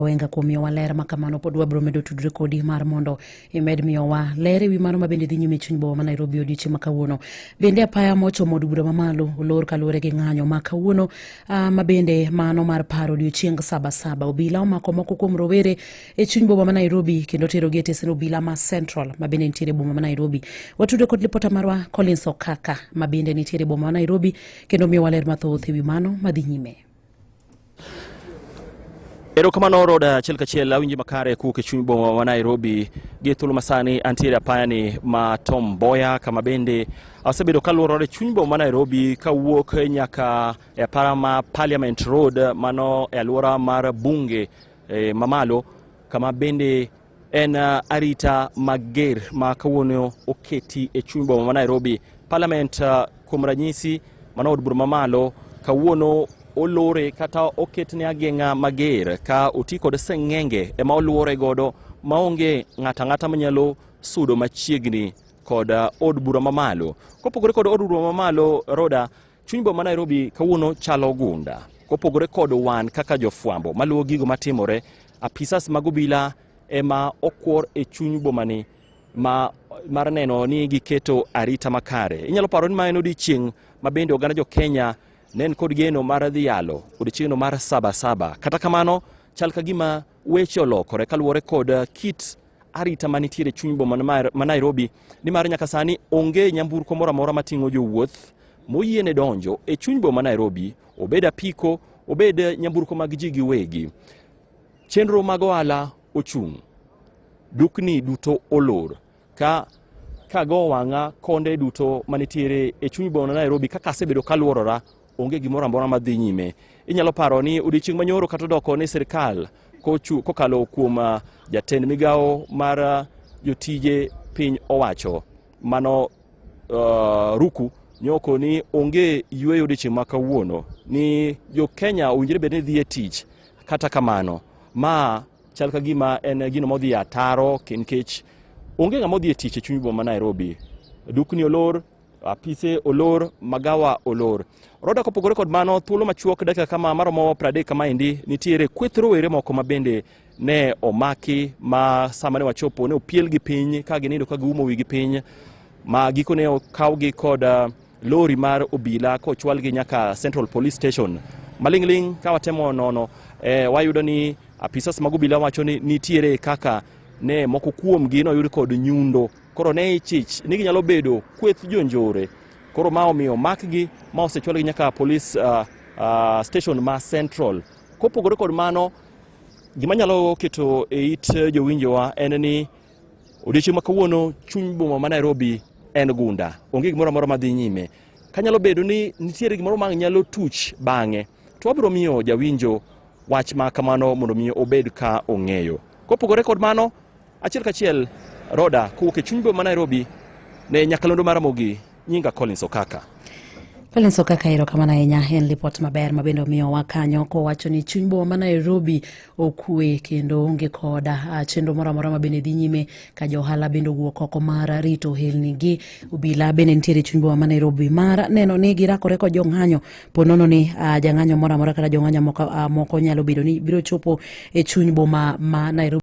Wenga kuom miyowa ler ma kamano pod wabiro medo tudore kodi mar mondo imed miyowa ler ewi mano mabende dhi nyime chuny boma ma Nairobi odiochieng' ma kawuono. Bende apaya mochomo od bura mamalo olor kaluwore gi ng'anyo ma kawuono mabende mano mar paro odiochieng' Sabasaba. Obila omako moko kuom rowere e chuny boma ma Nairobi kendo terogi e stesen obila ma Central mabende nitiere boma ma Nairobi. Watudo kod lipota marwa Collins Okaka mabende nitiere boma ma Nairobi kendo miyowa ler mathoth ewi mano madhi nyime. Erokamano Roda achiel kachiel awinji makare kuwuok e chuny boma ma Nairobi gi thuolo masani antiere apayani ma Tom Mboya kama bende asebedo kaluorore chuny boma ma Nairobi kawuok nyaka e apaya ma Parliament Road mano e aluora mar bunge mamalo kama bende en arita mager ma kawuono oketi e chuny boma ma Nairobi. Parliament kuom ranyisi mano od bura mamalo kawuono olore kata oketne ageng'a mager ka oti kod seng'enge ema oluore godo maonge ng'ata manyalo sudo machiegni kod od bura mamalo. Kopogore kod od bura mamalo Roda, chuny boma ma Nairobi kawuono chalo gunda. Kopogore kod wan kaka jofwambo maluwo gigo matimore, apisas mag obila ema okwor e chuny bomani mar neno ni giketo arita makare. Inyalo paro ni ma en odiochieng' ma bende oganda jo Kenya nen kod geno mar dhi yalo odiochieng'no mar Sabasaba. Kata kamano chal ka gima weche olokore kaluwore kod kit arita manitiere chuny boma ma Nairobi, nimar nyaka sani onge nyamburko moro amora mating'o jowuoth moyiene donjo e chuny boma ma Nairobi, obed apiko, obed nyamburko mag ji giwegi. Chenro mag ohala ochung', dukni duto olor ka go wang'a konde duto manitiere e chuny boma ma Nairobi kaka asebedo kaluorora onge gimoro amora madhi nyime. Inyalo paro ni odiochieng' manyoro kata doko ne sirkal kokalo kuom jatend migawo mar jotije piny owacho mano Ruku nyoko ni onge yweyo odiochieng' ma kawuono ni jo Kenya owinjore bed ni dhi e tich. Kata kamano ma chal ka gima en gino modhi ataro nikech onge ng'ama odhi e tich e chuny boma ma Nairobi. Dukni olor, apise olor, magawa olor. Roda kopogore kod mano, thuolo machuok dakika kama maromo 30 kama indi nitiere kweth rowere moko mabende ne omaki ma sama ne wachopo ne opiel gi piny ka ginindo ka giumo wigi piny ma giko ne okawgi kod lori mar obila kochwalgi nyaka Central Police Station. Maling'ling ka watemo nono wayudo ni apisas mag obila wacho ni nitiere kaka ne moko kuomgi noyud kod nyundo. Koro ne ichich ni ginyalo bedo kweth jonjore. Koro ma omiyo makgi ma osechwalgi nyaka police station ma Central. Kopogore kod mano, gima nyalo keto e it jowinjowa en ni odiochieng' ma kawuono chuny boma ma Nairobi en gunda. Onge gimoro amora madhi nyime. Kanyalo bedo ni nitiere gimoro ma nyalo tuch bang'e, to wabiro miyo jawinjo wach ma kamano mondo miyo obed ka ong'eyo. Kopogore kod mano, achiel kachiel Roda kuwuok e chuny boma ma Nairobi ne nyakalondo mar Mogi, nyinga Collins Okaka. Collins Okaka erokamano ahinya, en lipot maber mabende omiyowa kanyo kowacho ni chuny boma ma Nairobi okwe kendo onge koda chenro moro amora mabende dhi nyime ka jo ohala bende owuok oko mar rito ohelnigi. Obila bende nitiere chuny boma ma Nairobi mar neno ni girakore kod jong'anyo ponono ni jang'anyo moro amora kata jong'anyo moko nyalo bedo ni biro chopo e chuny boma ma Nairobi.